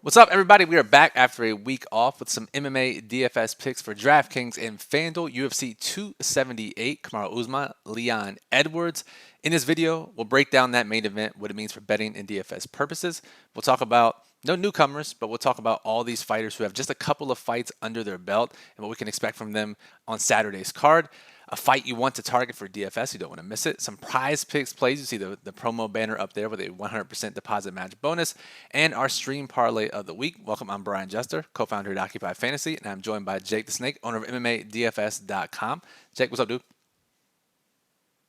What's up, everybody? We are back after a week off with some MMA DFS picks for DraftKings and FanDuel. UFC 278, Kamaru Usman, Leon Edwards. In this video, we'll break down that main event, what it means for betting and DFS purposes. We'll talk about no newcomers, but we'll talk about all these fighters who have just a couple of fights under their belt and what we can expect from them on Saturday's card. A fight you want to target for DFS, you don't want to miss it. Some prize picks plays, you see the promo banner up there with a 100% deposit match bonus, and our stream parlay of the week. Welcome, I'm Brian Jester, co-founder at Occupy Fantasy, and I'm joined by Jake the Snake, owner of MMADFS.com. Jake, what's up, dude?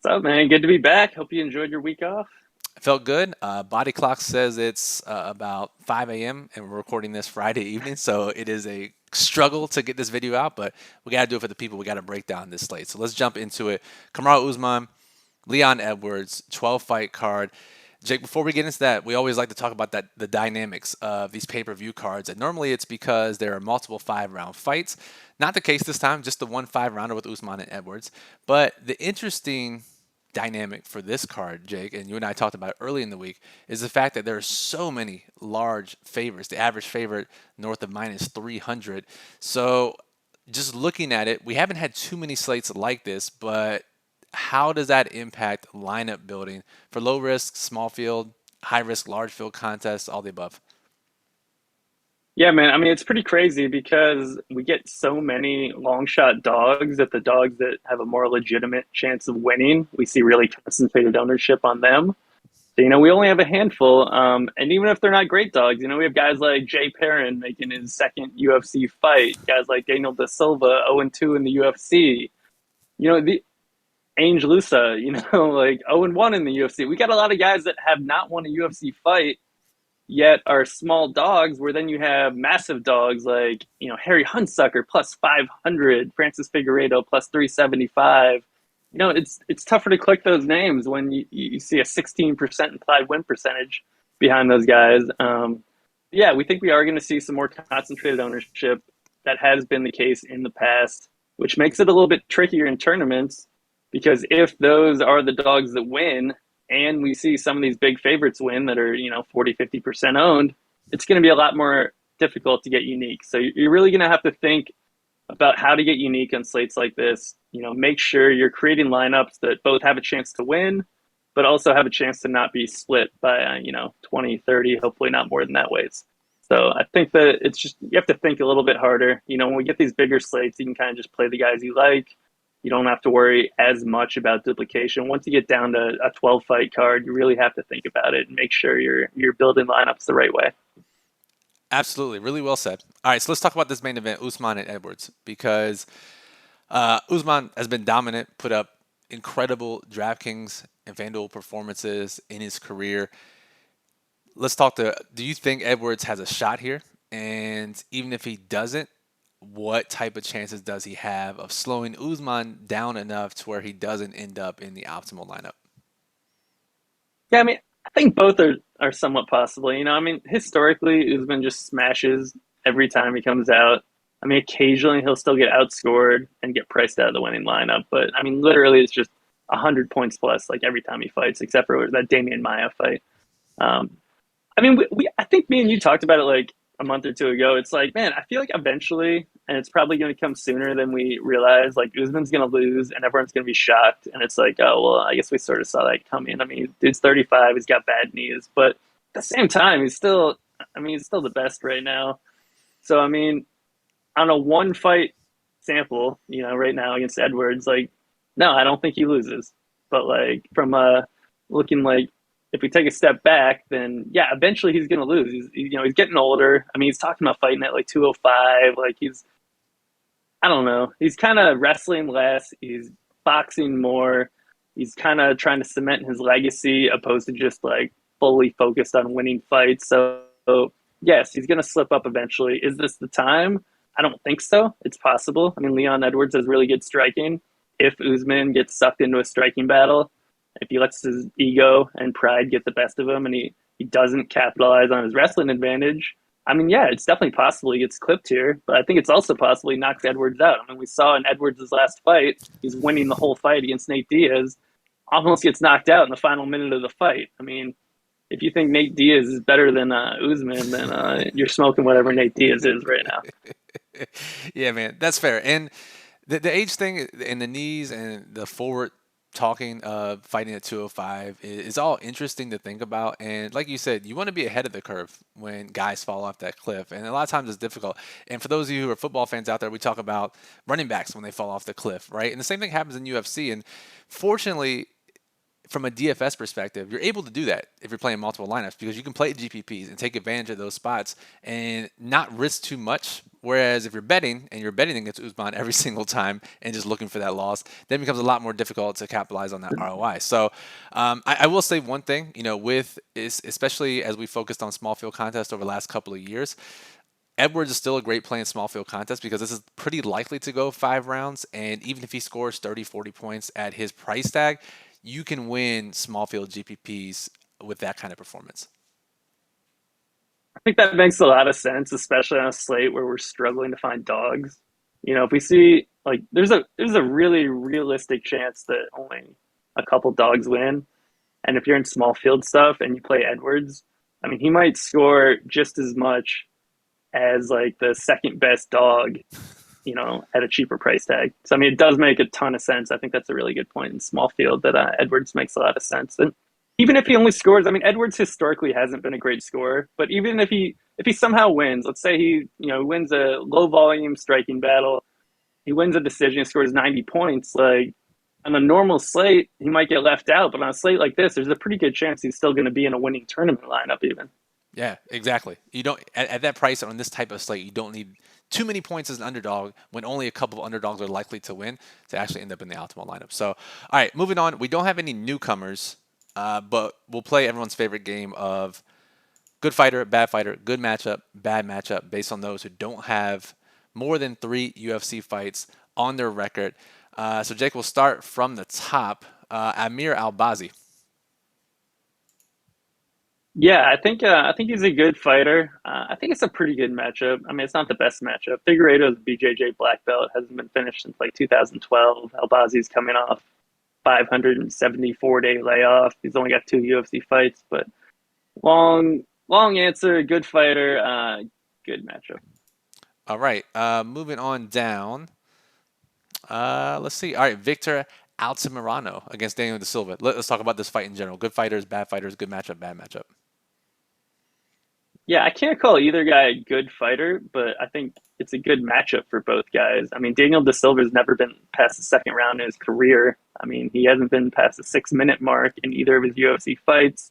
What's up, man? Good to be back. Hope you enjoyed your week off. Felt good. Body clock says it's about 5 a.m. and we're recording this Friday evening, so it is a struggle to get this video out, but we got to do it for the people. We got to break down this slate. So let's jump into it. Kamaru Usman, Leon Edwards, 12-fight card. Jake, before we get into that, we always like to talk about the dynamics of these pay-per-view cards. And normally it's because there are multiple 5-round fights. Not the case this time, just the one 5-rounder with Usman and Edwards. But the interesting dynamic for this card, Jake, and you and I talked about it early in the week, is the fact that there are so many large favorites. The average favorite north of minus 300. So just looking at it, we haven't had too many slates like this, but how does that impact lineup building for low risk, small field, high risk, large field contests, all the above? Yeah, man. I mean, it's pretty crazy because we get so many long shot dogs that the dogs that have a more legitimate chance of winning, we see really concentrated ownership on them. So, we only have a handful. And even if they're not great dogs, we have guys like Jay Perrin making his second UFC fight, guys like Daniel De Silva, 0-2 in the UFC. The Angel Lusa, like 0-1 in the UFC. We got a lot of guys that have not won a UFC fight yet are small dogs, where then you have massive dogs like, Harry Hunsucker plus 500, Francis Figueiredo plus 375. It's tougher to click those names when you see a 16% implied win percentage behind those guys. Yeah, we think we are going to see some more concentrated ownership. That has been the case in the past, which makes it a little bit trickier in tournaments, because if those are the dogs that win, and we see some of these big favorites win that are, 40, 50% owned, it's going to be a lot more difficult to get unique. So you're really going to have to think about how to get unique on slates like this. Make sure you're creating lineups that both have a chance to win, but also have a chance to not be split by, 20, 30, hopefully not more than that ways. So I think that it's just, you have to think a little bit harder. When we get these bigger slates, you can kind of just play the guys you like. You don't have to worry as much about duplication. Once you get down to a 12-fight card, you really have to think about it and make sure you're building lineups the right way. Absolutely. Really well said. All right, so let's talk about this main event, Usman and Edwards, because Usman has been dominant, put up incredible DraftKings and FanDuel performances in his career. Do you think Edwards has a shot here? And even if he doesn't, what type of chances does he have of slowing Usman down enough to where he doesn't end up in the optimal lineup? Yeah, I mean, I think both are somewhat possible. Historically, Usman just smashes every time he comes out. I mean, occasionally he'll still get outscored and get priced out of the winning lineup. But, I mean, literally it's just 100 points plus like every time he fights, except for that Damian Maia fight. Um, I mean, I think me and you talked about it like a month or two ago. It's like, man, I feel like eventually, and it's probably going to come sooner than we realize, like Usman's going to lose and everyone's going to be shocked. And it's like, oh, well, I guess we sort of saw that coming. I mean, dude's 35, he's got bad knees, but at the same time, he's still the best right now. So, I mean, on a one fight sample, right now against Edwards, like, no, I don't think he loses. But like from looking like, if we take a step back, then yeah, eventually he's going to lose. He's getting older. I mean, he's talking about fighting at like 205. Like I don't know. He's kind of wrestling less. He's boxing more. He's kind of trying to cement his legacy opposed to just like fully focused on winning fights. So yes, he's going to slip up eventually. Is this the time? I don't think so. It's possible. I mean, Leon Edwards has really good striking. If Usman gets sucked into a striking battle, if he lets his ego and pride get the best of him and he doesn't capitalize on his wrestling advantage, I mean, yeah, it's definitely possible he gets clipped here, but I think it's also possible he knocks Edwards out. I mean, we saw in Edwards' last fight, he's winning the whole fight against Nate Diaz, almost gets knocked out in the final minute of the fight. I mean, if you think Nate Diaz is better than Usman, then you're smoking whatever Nate Diaz is right now. Yeah, man, that's fair. And the age thing and the knees and the forward talking fighting at 205 is all interesting to think about. And like you said, you want to be ahead of the curve when guys fall off that cliff. And a lot of times it's difficult. And for those of you who are football fans out there, we talk about running backs when they fall off the cliff, right? And the same thing happens in UFC. And fortunately, from a DFS perspective, you're able to do that if you're playing multiple lineups because you can play GPPs and take advantage of those spots and not risk too much. Whereas if you're betting and you're betting against Usman every single time and just looking for that loss, then it becomes a lot more difficult to capitalize on that ROI. So I will say one thing, with especially as we focused on small field contests over the last couple of years, Edwards is still a great play in small field contests because this is pretty likely to go 5 rounds. And even if he scores 30, 40 points at his price tag, you can win small field GPPs with that kind of performance. I think that makes a lot of sense, especially on a slate where we're struggling to find dogs. If we see like there's a really realistic chance that only a couple dogs win. And if you're in small field stuff and you play Edwards, I mean he might score just as much as like the second best dog, at a cheaper price tag. So I mean, it does make a ton of sense. I think that's a really good point in small field that Edwards makes a lot of sense. And even if he only scores, I mean, Edwards historically hasn't been a great scorer, but even if he somehow wins, let's say he wins a low volume striking battle, he wins a decision, he scores 90 points. Like on a normal slate, he might get left out, but on a slate like this, there's a pretty good chance he's still going to be in a winning tournament lineup even. Yeah, exactly. You don't at that price on this type of slate, you don't need too many points as an underdog when only a couple of underdogs are likely to win to actually end up in the optimal lineup. So, all right, moving on. We don't have any newcomers, but we'll play everyone's favorite game of good fighter, good matchup, bad matchup, based on those who don't have more than 3 UFC fights on their record. So, Jake, we'll start from the top. Amir Albazi. Yeah, I think he's a good fighter. I think it's a pretty good matchup. I mean, it's not the best matchup. Figueiredo's BJJ black belt hasn't been finished since like 2012. Albazi's coming off 574-day layoff. He's only got 2 UFC fights, but long answer. Good fighter. Good matchup. All right, moving on down. Let's see. All right, Victor Altamirano against Daniel De Silva. Let's talk about this fight in general. Good fighters, good matchup, bad matchup. Yeah, I can't call either guy a good fighter, but I think it's a good matchup for both guys. I mean, Daniel De Silva's never been past the second round in his career. I mean, he hasn't been past the 6 minute mark in either of his UFC fights.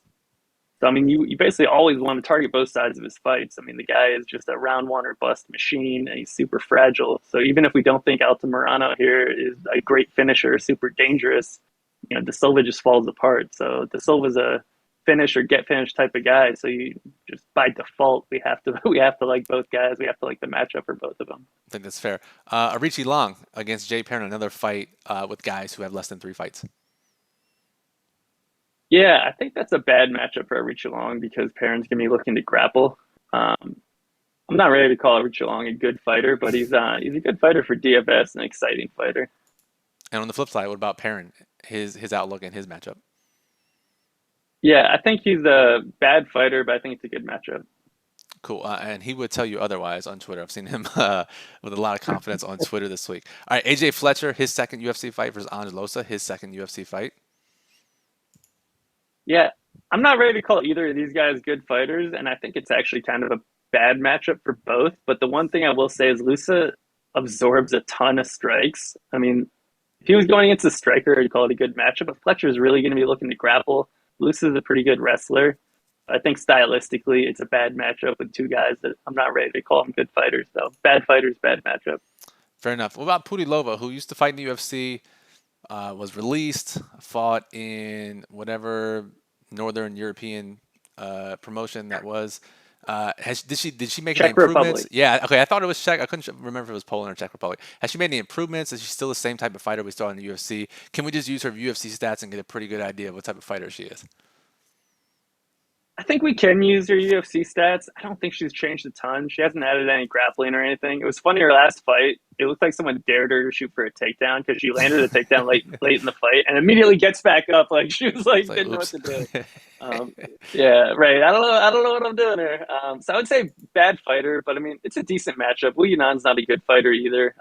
So, I mean, you basically always want to target both sides of his fights. I mean, the guy is just a round one or bust machine, and he's super fragile. So, even if we don't think Alto Murano here is a great finisher, super dangerous, De Silva just falls apart. So, De Silva's a finish or get finished type of guy. So, you just by default we have to we have to like both guys. We have to like the matchup for both of them. I think that's fair. Arichi Long against Jay Perrin, another fight with guys who have less than 3 fights. Yeah, I think that's a bad matchup for Richie Long because Perrin's gonna be looking to grapple. I'm not ready to call Richie Long a good fighter, but he's a good fighter for DFS, an exciting fighter. And on the flip side, what about Perrin? His outlook and his matchup. Yeah, I think he's a bad fighter, but I think it's a good matchup. Cool. And he would tell you otherwise on Twitter. I've seen him with a lot of confidence on Twitter this week. All right, AJ Fletcher, his second UFC fight versus Angelosa, his second UFC fight. Yeah, I'm not ready to call either of these guys good fighters, and I think it's actually kind of a bad matchup for both. But the one thing I will say is Lusa absorbs a ton of strikes. I mean, if he was going against a striker, I'd call it a good matchup. But Fletcher's really going to be looking to grapple. Lusa's a pretty good wrestler. I think stylistically, it's a bad matchup with two guys that I'm not ready to call them good fighters. So bad fighters, bad matchup. Fair enough. What about Pudilova, who used to fight in the UFC, was released, fought in whatever Northern European promotion that was. Did she make any Czech improvements? Republic. Yeah, okay. I thought it was Czech. I couldn't remember if it was Poland or Czech Republic. Has she made any improvements? Is she still the same type of fighter we saw in the UFC? Can we just use her UFC stats and get a pretty good idea of what type of fighter she is? I think we can use her UFC stats. I don't think she's changed a ton. She hasn't added any grappling or anything. It was funny her last fight. It looked like someone dared her to shoot for a takedown because she landed a takedown late in the fight and immediately gets back up like she was It's like like, didn't know what oops. to do. Um, yeah, right. I don't know. I don't know what I'm doing here. So I would say bad fighter, but I mean it's a decent matchup. Wu Yunan's not a good fighter either.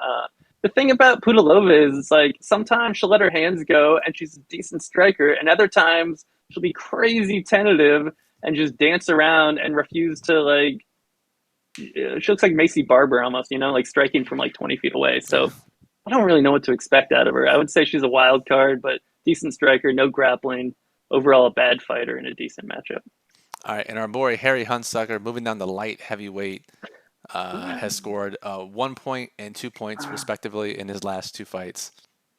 The thing about Pudilova is it's like sometimes she'll let her hands go and she's a decent striker, and other times she'll be crazy tentative and just dance around and refuse to like. She looks like Macy Barber almost, like striking from like 20 feet away. Yeah. So I don't really know what to expect out of her. I would say she's a wild card, but decent striker, no grappling, overall a bad fighter in a decent matchup. All right, and our boy Harry Hunsucker, moving down the light heavyweight, has scored 1 point and 2 points respectively in his last two fights.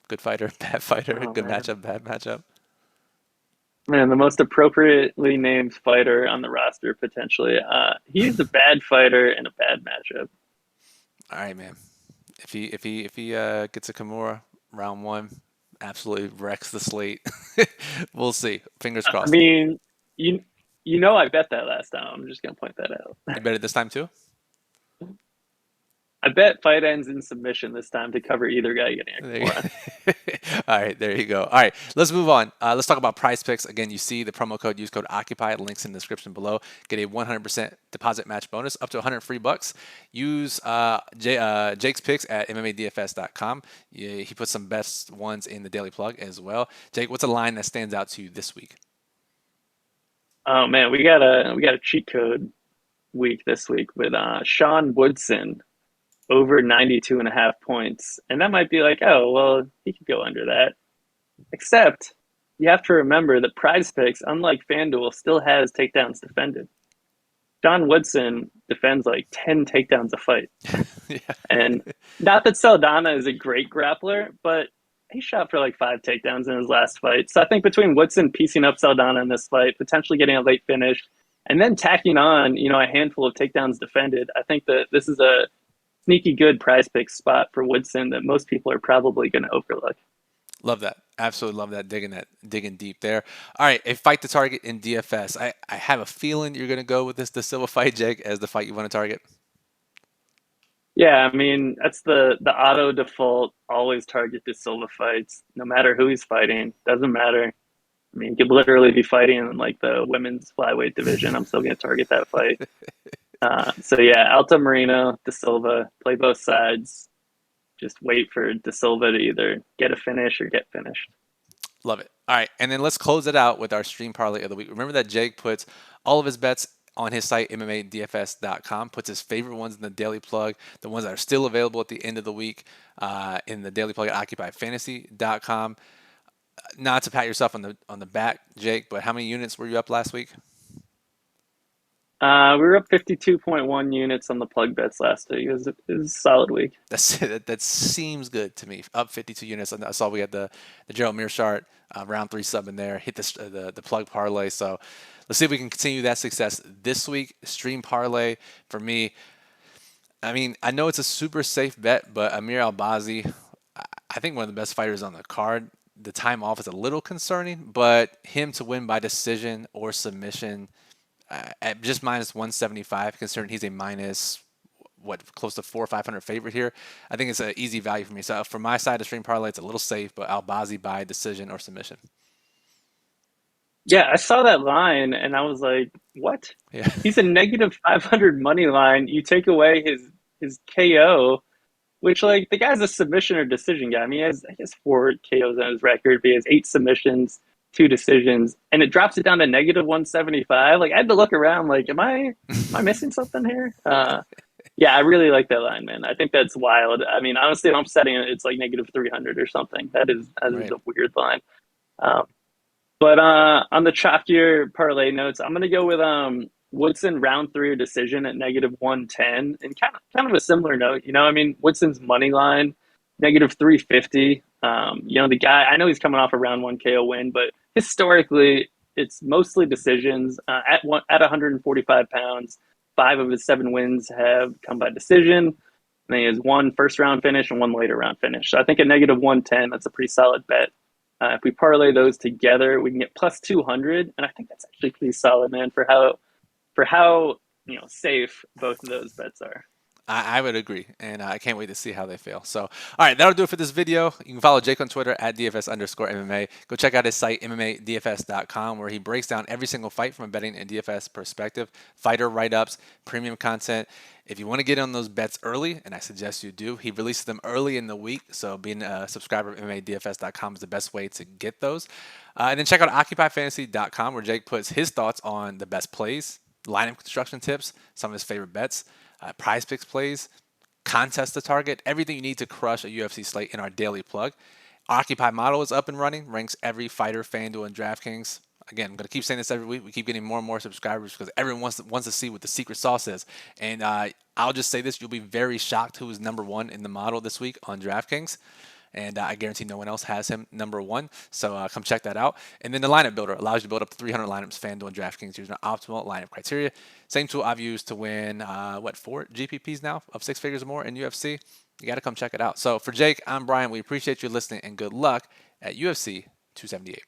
Good fighter, bad fighter, Oh good man, matchup, bad matchup. man, the most appropriately named fighter on the roster potentially. He's a bad fighter in a bad matchup. All right, man. If he gets a Kimura round one, absolutely wrecks the slate. We'll see. Fingers I crossed. mean, you I bet that last time. I'm just gonna point that out. You bet it this time too. I bet fight ends in submission this time to cover either guy getting a There you Kimura. All right, there you go. All right, let's move on. Let's talk about Prize Picks. Again, you see the promo code, use code OCCUPY, links in the description below. Get a 100% deposit match bonus up to 100 free bucks. Use Jake's picks at MMADFS.com. He puts some best ones in the daily plug as well. Jake, what's a line that stands out to you this week? Oh man, we got a cheat code week this week with Sean Woodson over 92 and a half points. And that might be like, oh, well, he could go under that. Except you have to remember that Prize Picks, unlike FanDuel, still has takedowns defended. John Woodson defends like 10 takedowns a fight. Yeah. And not that Saldana is a great grappler, but he shot for like 5 takedowns in his last fight. So I think between Woodson piecing up Saldana in this fight, potentially getting a late finish, and then tacking on, a handful of takedowns defended, I think that this is a sneaky good Prize Pick spot for Woodson that most people are probably going to overlook. Love that. Absolutely love that. Digging deep there. All right, a fight to target in DFS. I have a feeling you're going to go with the Silva fight, Jake, as the fight you want to target. Yeah, I mean that's the auto default. Always target the Silva fights, no matter who he's fighting. Doesn't matter. I mean, he could literally be fighting in like the women's flyweight division. I'm still going to target that fight. So yeah, Alto Murano, De Silva, play both sides. Just wait for De Silva to either get a finish or get finished. Love it. All right, and then let's close it out with our stream parlay of the week. Remember that Jake puts all of his bets on his site, MMADFS.com, puts his favorite ones in the daily plug, the ones that are still available at the end of the week in the daily plug at OccupyFantasy.com. Not to pat yourself on the back, Jake, but how many units were you up last week? We were up 52.1 units on the plug bets last week. It was a solid week. That seems good to me. Up 52 units. I saw we had the Gerald Mearshart round 3 sub in there. Hit the plug parlay. So let's see if we can continue that success this week. Stream parlay for me. I mean, I know it's a super safe bet, but Amir Albazi, I think one of the best fighters on the card. The time off is a little concerning, but him to win by decision or submission at just minus 175, considering he's a minus close to 400 or 500 favorite here. I think it's an easy value for me. So for my side of stream parlay, it's a little safe, but Albazi by decision or submission. Yeah, I saw that line and I was like, what? Yeah. He's a negative 500 money line. You take away his KO, which like the guy's a submission or decision guy. I mean, he has 4 KOs on his record, but he has 8 submissions, 2 decisions, and it drops it down to negative 175. Like I had to look around, like, am I missing something here? Yeah, I really like that line, man. I think that's wild. I mean, honestly, if I'm setting it, it's like negative 300 or something. That is Right. a weird line. Um, but on the chalkier parlay notes, I'm gonna go with Woodson round 3 or decision at negative 110, and kind of a similar note. I mean, Woodson's money line negative 350. The guy, I know he's coming off a round 1 KO win, but historically it's mostly decisions. At 145 pounds, 5 of his 7 wins have come by decision. And he has one first round finish and one later round finish. So I think a negative 110, that's a pretty solid bet. If we parlay those together, we can get plus 200, and I think that's actually pretty solid, man, for how safe both of those bets are. I would agree, and I can't wait to see how they fail. So, all right, that'll do it for this video. You can follow Jake on Twitter at DFS_MMA. Go check out his site, MMADFS.com, where he breaks down every single fight from a betting and DFS perspective, fighter write-ups, premium content. If you want to get on those bets early, and I suggest you do, he releases them early in the week. So being a subscriber of MMADFS.com is the best way to get those. And then check out OccupyFantasy.com, where Jake puts his thoughts on the best plays, lineup construction tips, some of his favorite bets, prize picks plays, contest to target, everything you need to crush a UFC slate in our daily plug. Occupy model is up and running, ranks every fighter, FanDuel, and DraftKings. Again, I'm going to keep saying this every week. We keep getting more and more subscribers because everyone wants to see what the secret sauce is. And I'll just say this, you'll be very shocked who is number one in the model this week on DraftKings. And I guarantee no one else has him number one. So come check that out. And then the lineup builder allows you to build up to 300 lineups, FanDuel and DraftKings using an optimal lineup criteria. Same tool I've used to win, 4 GPPs now of 6 figures or more in UFC. You got to come check it out. So for Jake, I'm Brian. We appreciate you listening and good luck at UFC 278.